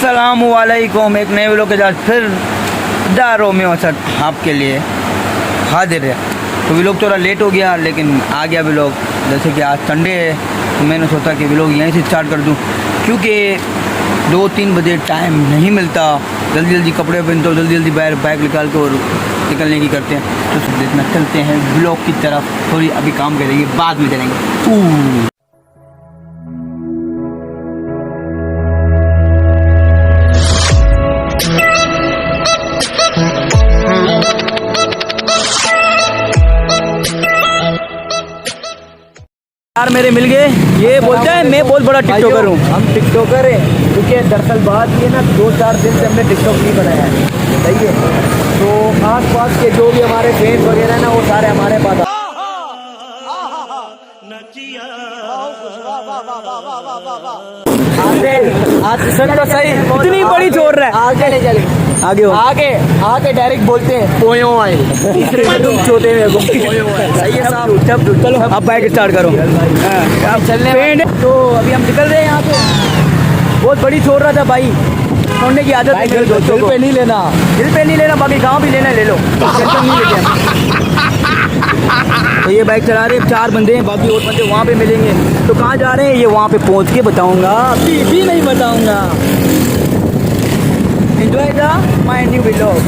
अस्सलामुअलैकुम। एक नए व्लॉग के साथ फिर रोमियो सर आपके लिए हाजिर है। तो व्लॉग थोड़ा लेट हो गया लेकिन आ गया व्लॉग। जैसे कि आज संडे है तो मैंने सोचा कि व्लॉग यहीं से स्टार्ट कर दूं, क्योंकि 2-3 बजे टाइम नहीं मिलता। जल्दी जल्दी कपड़े पहनते हो, जल्दी जल्दी बैग निकाल के और निकलने की करते हैं। तो सब इतना चलते हैं व्लॉग की तरफ। थोड़ी अभी काम करेंगे, बाद में चलेंगे। यार मेरे मिल गए। ये बोलते हैं मैं बहुत बड़ा टिकटॉकर हूँ। हम टिकटॉकर हैं, क्योंकि दरअसल बात ये ना 2-4 दिन से हमने टिकटॉक नहीं बनाया है, सही है। तो आस पास के जो भी हमारे फ्रेंड्स वगैरह है ना, वो सारे हमारे पास तो सही इतनी बड़ी छोड़ रहा है। आगे नहीं चले, आगे डायरेक्ट बोलते हैं पोयो आए छोटे मेरे को। सही है साहब, चलो अब बाइक स्टार्ट करो। अब चलने। तो अभी हम निकल रहे हैं यहाँ पे। बहुत बड़ी छोड़ रहा था भाई, छोड़ने की आदत है। दिल पे नहीं लेना, बाकी गाँव भी लेना ले लो, टेंशन नहीं लेते। तो ये बाइक चला रहे हैं, 4 बंदे हैं, बाकी और बंदे वहाँ पे मिलेंगे। तो कहाँ जा रहे हैं ये वहाँ पे पहुँच के बताऊँगा, अभी भी नहीं बताऊँगा। Enjoy the my new vlog.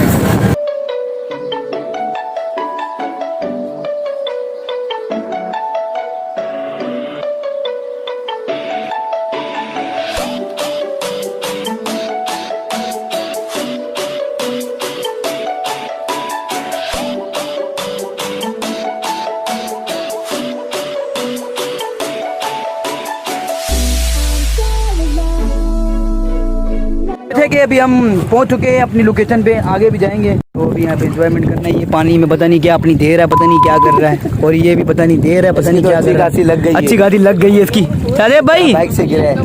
जैसे कि अभी हम पहुंच चुके हैं अपनी लोकेशन पे, आगे भी जाएंगे। तो अभी यहाँ पे एंजॉयमेंट करना है। ये पानी में पता नहीं क्या अपनी देर है, पता नहीं क्या कर रहा है। और ये भी पता नहीं देर है, पता नहीं क्या कर रहा है। लग गई, अच्छी गाड़ी लग गई है इसकी। सादेब भाई, बाइक से गिरे।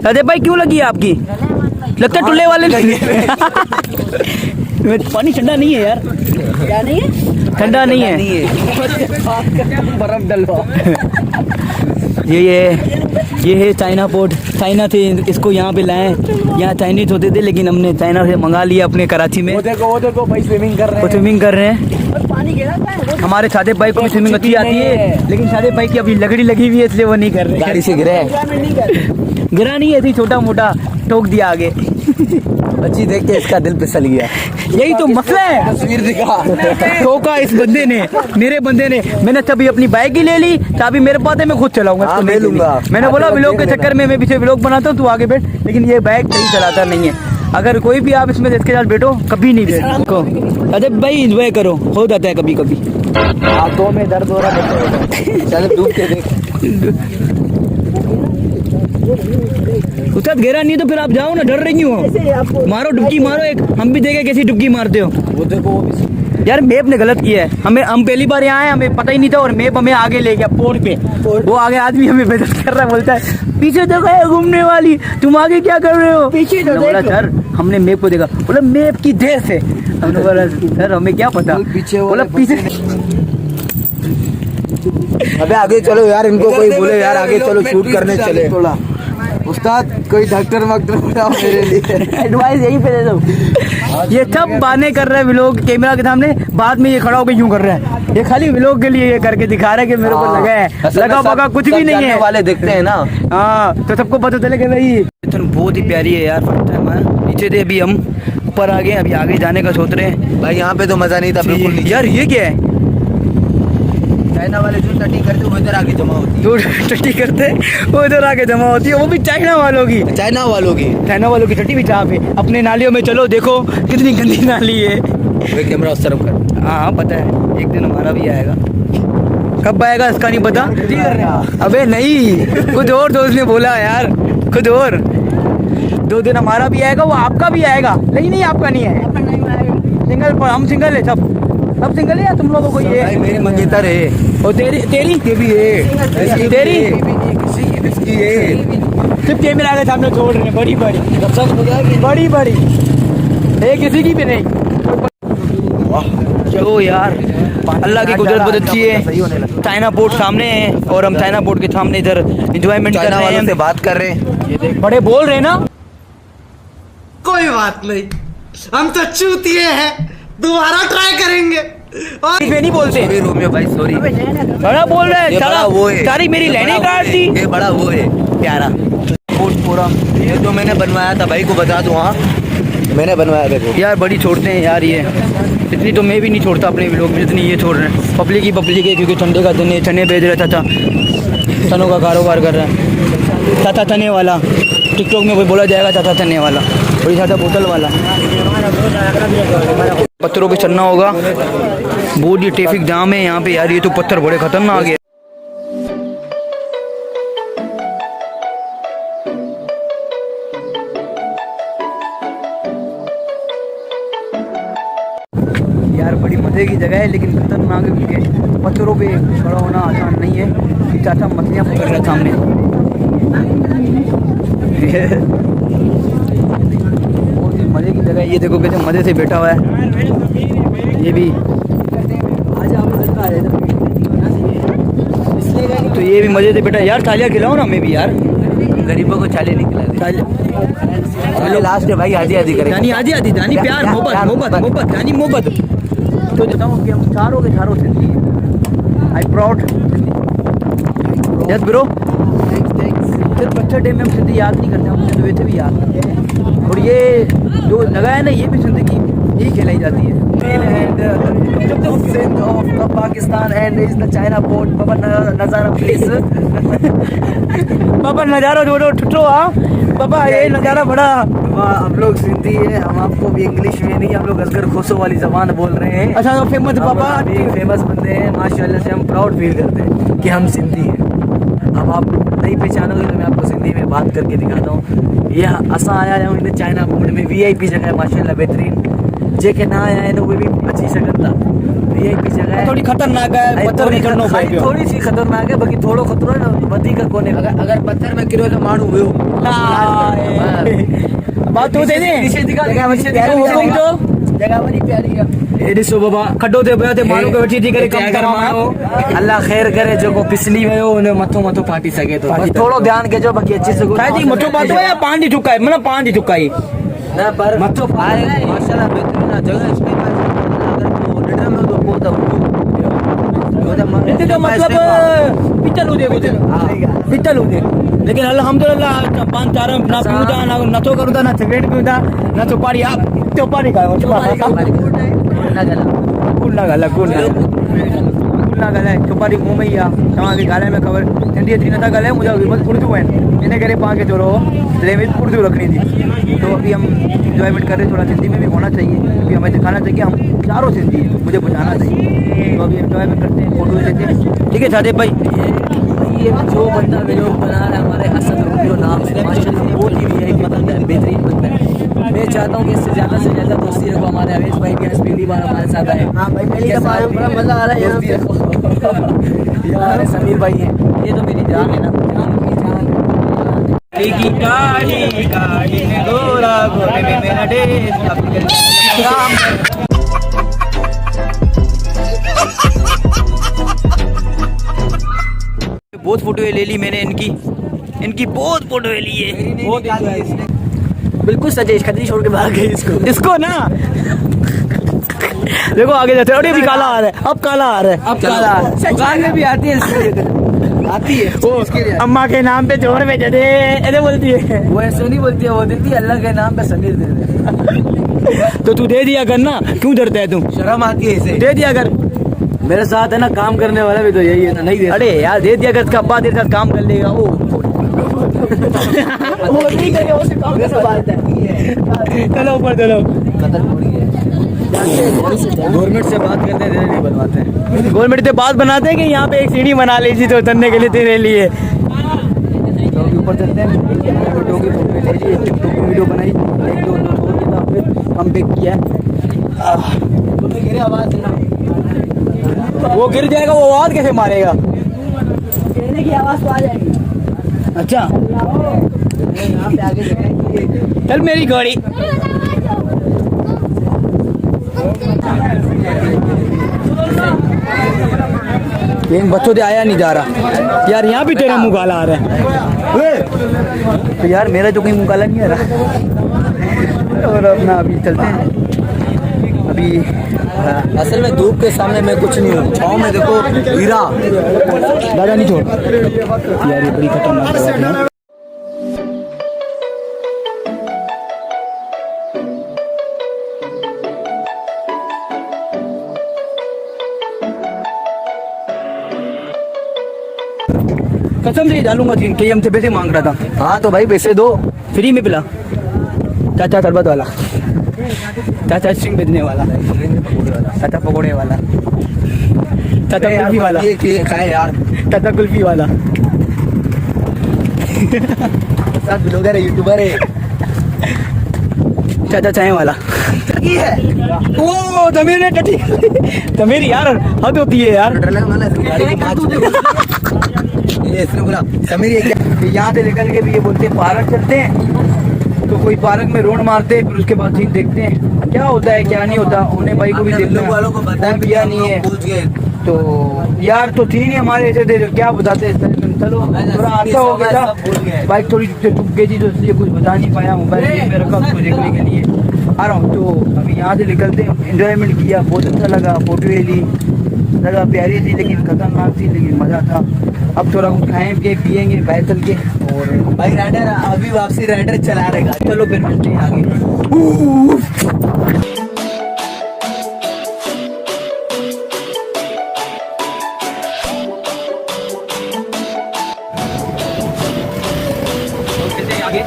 सादेब भाई क्यों लगी है आपकी? लगता है टुल्ले वाले पानी ठंडा नहीं है यार। क्या नहीं है? ठंडा नहीं है। बर्फ डलवा। ये है चाइना पोर्ट। चाइना से इसको यहाँ पे लाए। यहाँ चाइनीज होते थे लेकिन हमने चाइना से मंगा लिया अपने कराची में। वो देखो भाई स्विमिंग कर रहे हैं। पानी गिरा है। हमारे सादेब भाई को भी स्विमिंग अच्छी आती है, लेकिन सादेब भाई की अभी लगड़ी लगी हुई है इसलिए वो नहीं कर रहे। गाड़ी से गिरे, गिरा नहीं है, ऐसे छोटा मोटा ठोक दिया आगे। बच्ची देख के इसका दिल फिसल गया। यही तो मसला है। तस्वीर दिखा ठोका इस बंदे ने, मेरे बंदे ने। मैंने तभी अपनी बाइक ही ले ली, चाबी मेरे पास है, मैं खुद चलाऊंगा। हाँ, मैं लूंगा। मैंने बोला व्लॉग के चक्कर में मैं पीछे व्लॉग बनाता हूँ, तू आगे बैठ। लेकिन ये बाइक सही चलाता नहीं है। अगर कोई भी आप इसमें इसके साथ बैठो, कभी नहीं बैठो। अरे भाई एंजॉय करो, हो जाता है कभी कभी। हाथों में दर्द हो रहा है। चल डूब के देख। उसका घेरा नहीं तो फिर आप जाओ ना, डर रही हो। मारो डुबकी मारो एक, हम भी देखे कैसी डुबकी मारते हो। वो देखो यार मैप ने गलत किया है। हम पहली बार यहाँ आए, हमें पता ही नहीं था और मैप हमें आगे ले गया पोर्ट पे। वो आगे आदमी हमें मदद कर रहा है, बोलता है पीछे देखो है घूमने वाली, तुम आगे क्या कर रहे हो? पीछे तो बोला सर हमने मैप को देखा, बोला मैप की देर से। हमने बोला सर हमें क्या पता, बोला पीछे। अबे आगे चलो यार, इनको कोई बोले यार आगे चलो शूट करने चले। उस्ताद कोई डॉक्टर वक्टर मेरे लिए एडवाइस यही पे दे दो। ये सब बहाने कर रहा है व्लॉग कैमरा के सामने, बाद में ये खड़ा होकर यूं कर रहा है। ये खाली व्लॉग के लिए ये करके दिखा रहा है कि मेरे को लगा है, लगा बगा कुछ भी नहीं है। वाले देखते हैं ना। हाँ तो सबको पता चले कि भाई बहुत ही प्यारी है यार। नीचे थे, अभी हम ऊपर आ गए, अभी आगे जाने का सोच रहे हैं। भाई यहाँ पे तो मजा नहीं था बिल्कुल नहीं। यार ये क्या है? चाइना वाले जो टट्टी करते वो इधर आके जमा होती है। जो टट्टी करते वो इधर आके जमा होती है, वो भी चाइना वालों की। चाइना वालों की टट्टी भी जहाँ पे अपने नालियों में। चलो देखो कितनी गंदी नाली है। वे कैमरा उस तरफ कर। हाँ पता है, एक दिन हमारा भी आएगा। कब आएगा इसका नहीं पता। अबे नहीं, खुद और दोस्त ने बोला यार, खुद और 2 दिन हमारा भी आएगा, वो आपका भी आएगा। नहीं आपका नहीं है, सिंगल पर हम सिंगल है, सब सिंगल है या तुम लोगों को? ये मेरी मंगेतर है और तेरी के भी है, तेरी इसकी है। सिर्फ कैमरा के सामने छोड़ रहे हैं, बड़ी बड़ी एक किसी की भी नहीं। चलो यार अल्लाह की कुदरत बहुत अच्छी है। चाइना पोर्ट सामने है और हम चाइना पोर्ट के सामने इधर एंजॉयमेंट कर रहे हैं। से बात कर रहे हैं। बड़े बोल रहे हैं ना, कोई बात नहीं, हम तो चूतिए हैं, दोबारा ट्राई करेंगे। और पे नहीं बोलते। सॉरी रोमियो भाई, सॉरी। बड़ा बोल रहा है, ये बड़ा वो है, सारी मेरी लाइनें काट दी। ये बड़ा वो है प्यारा पूरा। ये तो मैंने बनवाया था भाई को बता दूं। हाँ मैंने बनवाया देखो यार। बड़ी छोड़ते हैं यार ये, इतनी तो मैं भी नहीं छोड़ता अपने लोग में जितनी ये छोड़ रहे हैं। पब्लिक ही है, क्योंकि ठंडे का दिन है। चने बेच रहा था, चनों का कारोबार कर रहा है। चाचा चने वाला, टिकटॉक में कोई बोला जाएगा चाचा चने वाला, बड़ी चाचा बोतल वाला। पत्थरों पे चलना होगा, बहुत ही ट्रैफिक जाम है यहाँ पे यार। ये तो पत्थर बड़े खतरनाक है। यार बड़ी मज़े की जगह है, लेकिन खतरनाक है क्योंकि पत्थरों पे खड़ा होना आसान नहीं है। कि चाचा मछलियाँ पकड़ रहे सामने। बहुत ही मज़े की जगह है। ये देखो कैसे मज़े से बैठा हुआ है ये भी। तो ये भी मज़े से बैठा यार। थालियाँ खिलाओ ना मैं भी यार, गरीबों को चाले निकला चलो लास्ट है भाई। आधी आधी करें दानी, आधी आधी दानी, प्यार मोहब्बत मोहब्बत मोहब्बत दानी मोहब्बत। तो बताऊँ कि हम चारों के चारों सिंधी हैं। I proud yes bro. सिर्फ अच्छा डे में हम सिंधी याद नहीं करते, हम वैसे भी याद करते हैं। और ये जो जगह है ना, ये भी जिंदगी यही खिलाई जाती है। Pakistan and is the China port. बाबा नज़ारा प्लीज। बाबा नज़ारा जोड़ो ठुटो। हाँ बाबा ये नज़ारा बड़ा। हम लोग सिंधी है, हम आपको भी इंग्लिश में नहीं, हम लोग असगर खोसो वाली जबान बोल रहे हैं। अच्छा तो फेमस बाबा फेमस बंदे हैं माशाल्लाह से। हम प्राउड फील करते हैं कि हम सिंधी हैं। अब आप नहीं पहचानोगे तो मैं आपको सिंधी में बात करके दिखाता हूँ। ये असा आया हूँ चाइना पोर्ट में, VIP जगह है माशाल्लाह बेहतरीन। जेके ना आया है ना वो भी अच्छी सकत था। VIP जगह है, थोड़ी खतरनाक है। पत्थर नहीं चढ़ना पाएगा, थोड़ी सी खतरनाक है, बाकी थोड़ो खतरो है ना वधी का कोने। अगर पत्थर में गिरो तो मारू हुए बात तो दे दे। नीचे दिखा जगह बड़ी प्यारी है। ए दिसो बाबा खड्डो ते बया ते मारू के बैठी थी करे कम कर मारो। अल्लाह खैर करे जो को पिछली वयो उन्हें मथो मथो फाटी सके तो थोड़ो ध्यान के जो बाकी अच्छे से शायद मथो पातो है या पांडी चुका है, मतलब पांडी चुका है ना। पर मथो आए माशाल्लाह बेहतरीन जगह। इसके पास अगर तो लेटर में तो पोता इतने तो मतलब पिचल हो देखो पिचल हो दे। लेकिन अल्हम्दुलिल्लाह 5-4 ना पीऊं ना नथो करूं ना सिगरेट पीऊं ना चौपाड़ी आप चौपाड़ी का कुल्ला गला कुल्ला गला चौपाड़ी मुंह में ही आ तव्हांखे गाले में खबर सिंधी अची नथा ॻाल्हाए मुंहिंजा बस उर्दू आहिनि इन करे पाण खे थोरो लैंग्वेज उर्दू रखनी थी। तो अभी हम इंजॉयमेंट कर रहे थोड़ा हिंदी में भी होना चाहिए क्योंकि हमें दिखाना चाहिए हम चारों सिंधी हैं, मुझे बताना चाहिए। तो अभी इंजॉयमेंट करते हैं, फोटो लेते हैं। ठीक है सादेब भाई। ये जो बंदा वीडियो बना रहा है हमारे असद वीडियो नाम से माशाल्लाह वो ही मतलब बेहतरीन बंदा है। मैं चाहता हूँ कि इससे ज़्यादा से ज़्यादा दोस्ती रखो। हमारे अवेश भाई भी आज पहली बार हमारे साथ आए। हाँ भाई पहली बार बड़ा मज़ा आ रहा है। ये हमारे समीर भाई हैं, ये तो मेरी जान है ना, जान की जान। काली काली में गोरा गोरे में मेरा देश। बहुत फोटो ले ली मैंने इनकी बहुत फोटो ले ली है। बिल्कुल सजेश खतरी छोड़ के भाग गई इसको ना। देखो आगे जाते हैं। अभी काला आ रहा है, अब काला आ रहा है, अब काला दुकान में भी आती है वो अम्मा के नाम पे जोर में जदे ऐसे बोलती है। वो ऐसे नहीं बोलती है, वो देती है अल्लाह के नाम पे समीर दे दे। तो तू दे दिया कर ना, क्यों डरता है तू? शर्म आती है इसे, दे दिया कर। मेरे साथ है ना काम करने वाला भी तो यही है ना, नहीं दे। अरे यार दे दिया कर, इसका अब्बा तेरे साथ काम कर लेगा वो नहीं करे वो काम कैसे बात है। चलो ऊपर चलो। कदर पूरी है। गवर्नमेंट से बात करते हैं, नहीं बनवाते हैं। गवर्नमेंट से बात बनाते हैं कि यहाँ पे एक सीढ़ी बना लीजिए तो उतरने के लिए तेरे लिए। तो अभी ऊपर चलते हैं। वीडियो बनाई, एक दो फिर हम पिक किया। आवाज वो गिर जाएगा, वो आवाज कैसे मारेगा? गिरने की आवाज तो आ जाएगी। अच्छा चल मेरी गाड़ी। लेकिन बच्चों से आया नहीं जा रहा यार। यहाँ भी तेरा मुँह काला आ रहा है। तो यार मेरा तो कहीं मुँह काला नहीं आ रहा। चलो अपना अभी चलते हैं अभी। असल में धूप के सामने मैं कुछ नहीं हूँ, छाँव में देखो हीरा। दादा नहीं छोड़ यार, ये बड़ी खतरनाक बात है। कसम से डालूंगा 3 के हमसे पैसे मांग रहा था। हाँ तो भाई पैसे दो। फ्री में पिला। चाचा शरबत वाला, चाचा स्ट्रिंग बेचने वाला, चाचा पकौड़े वाला, चाचा कुल्फी वाला, ये खाए यार। चाचा कुल्फी वाला। सब ब्लॉगर है, यूट्यूबर है। चाचा चाय वाला। ये है ओ तमीर ने टटी, तमीर यार हद होती है यार। डर लगा मैंने गाड़ी को मार। ये इसने बोला समीर ये क्या। यहाँ से निकल के भी ये बोलते हैं पार्क चलते हैं, तो कोई पार्क में रोड मारते हैं, फिर उसके बाद सीन देखते हैं क्या होता है क्या नहीं होता। उन्हें भाई को भी देखना है, वालों को बताया पिया नहीं है पूछ गए। तो यार तो थी नहीं हमारे ऐसे थे, क्या बताते हैं। चलो थोड़ा अच्छा हो गया था, बाइक थोड़ी टूट गई थी तो इसलिए कुछ बता नहीं पाया। मोबाइल में रखा उसको देखने के लिए आ रहा हूँ। तो अभी यहाँ से निकलते हैं, एंजॉयमेंट किया, बहुत अच्छा लगा, फोटो ली, जगह प्यारी थी लेकिन खतरनाक थी, लेकिन मज़ा था। अब थोड़ा कुछ खाएंगे पियेंगे बाहर चल के। और भाई राइडर अभी वापसी राइडर चला रहेगा। चलो फिर मिलते हैं आगे। आगे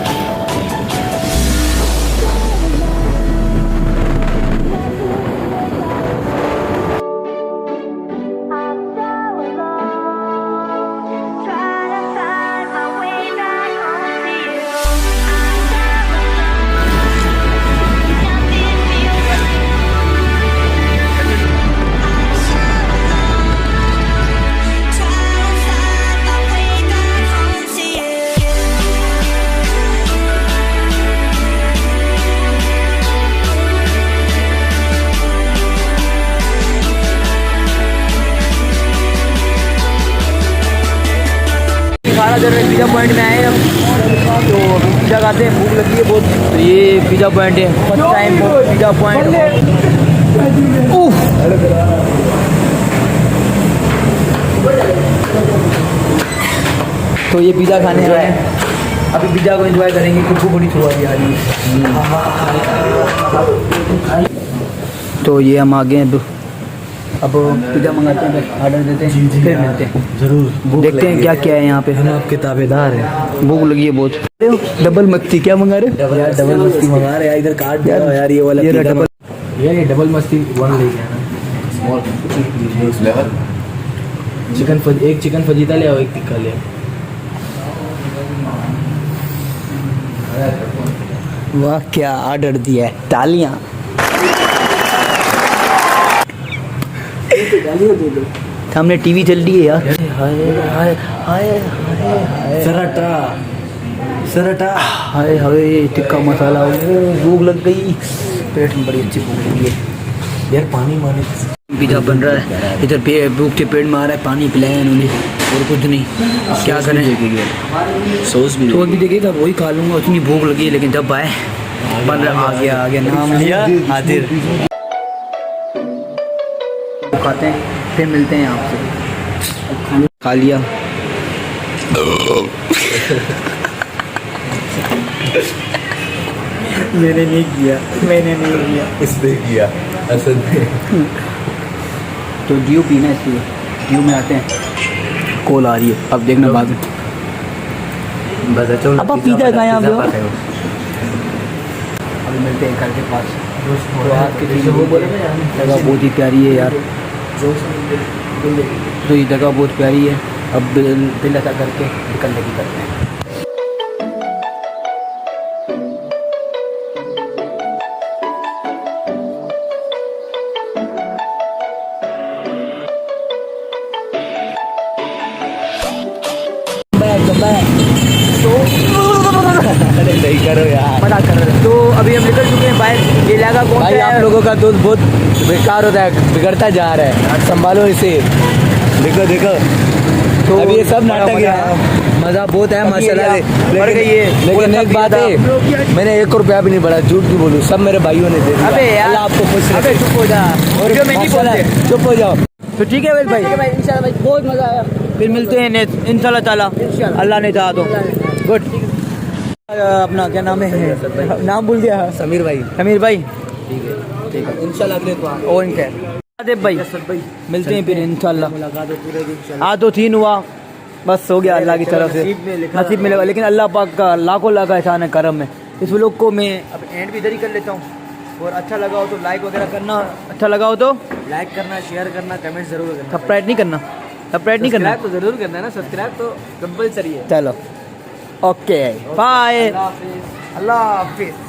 पिज़्ज़ा पॉइंट में आए हम, तो पिज़्ज़ा खाते हैं, भूख लगी है बहुत। तो ये पिज़्ज़ा पॉइंट है, फर्स्ट टाइम पिज़्ज़ा पॉइंट। तो ये पिज़्ज़ा खाने आए हैं, अभी पिज़्ज़ा को एंजॉय करेंगे। खुद को बड़ी थोड़ा भी आ रही है। तो ये हम आ गए हैं, अब पिज़्ज़ा मंगाते हैं, ऑर्डर देते हैं, फिर मिलते हैं। जरूर देखते हैं क्या क्या है यहाँ पे। हम आपके ताबेदार हैं। भूख लगी है बहुत। डबल मस्ती क्या मंगा रहे हो? यार डबल मस्ती मंगा रहे हैं, इधर काट दिया यार ये वाला। ये डबल, ये डबल मस्ती 1 ले गया ना। चिकन एक चिकन फजीता ले आओ, एक टिक्का ले आओ। वाह क्या ऑर्डर दिया है, तालियां। सामने टीवी चल रही है यार। हाय हाय हाय हाय सराटा सराटा। हाय हाय टिक्का मसाला, भूख लग गई, पेट में बड़ी अच्छी भूख लगी है यार। पानी माने पिज़्ज़ा बन रहा है इधर, भूख के पेट में आ रहा है, पानी पिलाया इन्होंने और कुछ नहीं। क्या करें, सॉस भी तो अभी देखिएगा वही खा लूँगा, उतनी भूख लगी है। लेकिन जब आए बन रहा, आ गया नाम लिया हाजिर। खाते हैं फिर मिलते हैं आपसे। खा लिया। मैंने नहीं किया, इसने किया असल में। तो ड्यू पीना, इसलिए ड्यू में आते हैं। कॉल आ रही है, अब देखना बाद में। बस अच्छा अब आप पिज़्ज़ा खाएं आप लोग। अभी मिलते हैं घर के पास। तो आपके जगह बहुत ही प्यारी है यार, तो ये जगह बहुत प्यारी है। अब दिल अदा करके निकलने की करते हैं। नहीं करो यार, मना कर रहे। तो अभी हम निकल चुके हैं बाहर। ये लगा कौन भाई सा आप है? लोगों का दोस्त बहुत बेकार होता है, बिगड़ता जा रहा है। आज संभालो इसे। देखो देखो तो अभी ये सब बड़ा नाटक मजा है, मजा बहुत है माशाल्लाह से। बढ़ गई है। लेकिन एक बात है, मैंने 1 रुपया भी नहीं बढ़ा, झूठ क्यों बोलूं, सब मेरे भाइयों ने दे दिया। अबे यार, अल्लाह आपको खुश अबे रखे। चुप हो जा, वीडियो में नहीं बोलते। चुप हो जाओ। तो ठीक है भाई, भाई इंशाल्लाह भाई बहुत मजा आया। फिर मिलते हैं इंशाल्लाह ताला, अल्लाह ने चाहा तो। गुड। अपना क्या नाम है, नाम भूल गया। समीर भाई, समीर भाई, ठीक है इंशाल्लाह अगले बार और इनके देव भाई, भाई मिलते हैं फिर इंशाल्लाह। मुलाकात होती रहेगी इंशाल्लाह। आज तो 3 हुआ, बस हो गया अल्लाह की तरफ से, नसीब में लिखा नसीब मिलेगा। लेकिन अल्लाह पाक का लाखों लाख एहसान है, करम है। इस व्लॉग को मैं अब एंड भी इधर ही कर लेता हूँ। और अच्छा लगा हो तो लाइक वगैरह करना, अच्छा लगा हो तो लाइक करना, शेयर करना, कमेंट जरूर करना। सब्सक्राइब नहीं करना, सब्सक्राइब नहीं करना। तो जरूर करना है ना, सब्सक्राइब तो कंपलसरी है। चलो ओके बाय, अल्लाह हाफिज़। अल्लाह हाफिज़।